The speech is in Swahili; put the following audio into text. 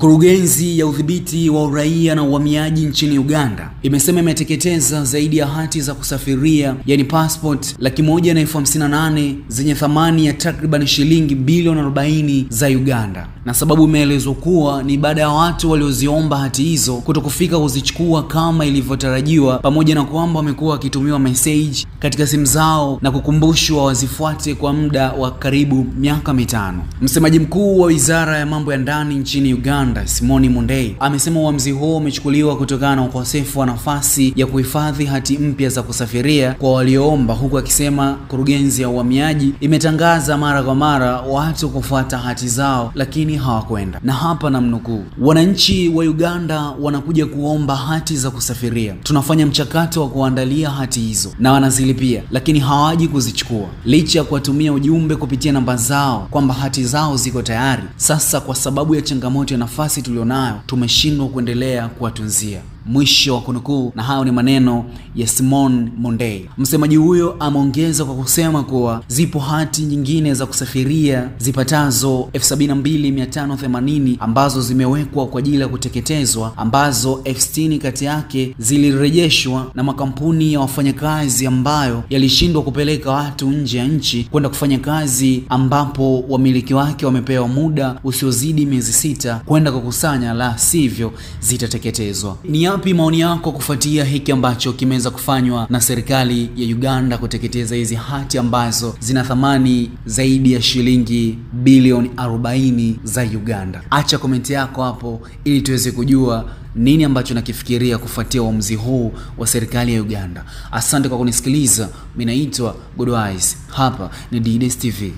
Kurugenzi ya udhibiti wa uraia na uhamiaji nchini Uganda imesema imeteketeza zaidi ya hati za kusafiria, yani passport 158,058 zenye thamani ya takriban shilingi bilioni 40 za Uganda. Na sababu imeelezwa kuwa ni baada ya watu walioziomba hati hizo kutokufika kuzichukua kama ilivyotarajiwa, pamoja na kwamba wamekuwa wakitumiwa message katika simu zao na kukumbushwa wazifuate kwa muda wa karibu miaka 5. Msemaji mkuu wa Wizara ya Mambo ya Ndani nchini Uganda, Simon Mondei, amesema uamuzi huo umechukuliwa kutokana na ukosefu wa nafasi ya kuhifadhi hati mpya za kusafiria kwa walioomba, huku akisema kurugenzi ya uhamiaji imetangaza mara kwa mara watu kufuata hati zao lakini hawakwenda. Na hapa namnukuu: wananchi wa Uganda wanakuja kuomba hati za kusafiria, tunafanya mchakato wa kuandalia hati hizo na wanazilipia, lakini hawaji kuzichukua licha ya kuwatumia ujumbe kupitia namba zao kwamba hati zao ziko tayari. Sasa kwa sababu ya changamoto ya nafasi tulionayo, tumeshindwa kuendelea kuwatunzia. Mwisho wa kunukuu. Na hayo ni maneno ya Simon Mondei. Msemaji huyo ameongeza kwa kusema kuwa zipo hati nyingine za kusafiria zipatazo 72,580 ambazo zimewekwa kwa ajili ya kuteketezwa, ambazo 60 kati yake zilirejeshwa na makampuni ya wafanyakazi ambayo yalishindwa kupeleka watu nje ya nchi kwenda kufanya kazi, ambapo wamiliki wake wamepewa muda usiozidi miezi 6 kwenda kukusanya, la sivyo zitateketezwa. Ni yapi maoni yako kufuatia hiki ambacho kimeweza kufanywa na serikali ya Uganda kuteketeza hizi hati ambazo zina thamani zaidi ya shilingi bilioni 40 za Uganda? Acha komenti yako hapo ili tuweze kujua nini ambacho nakifikiria kufuatia uamuzi huu wa serikali ya Uganda. Asante kwa kunisikiliza. Mimi naitwa Godwise. Hapa ni D-Days TV.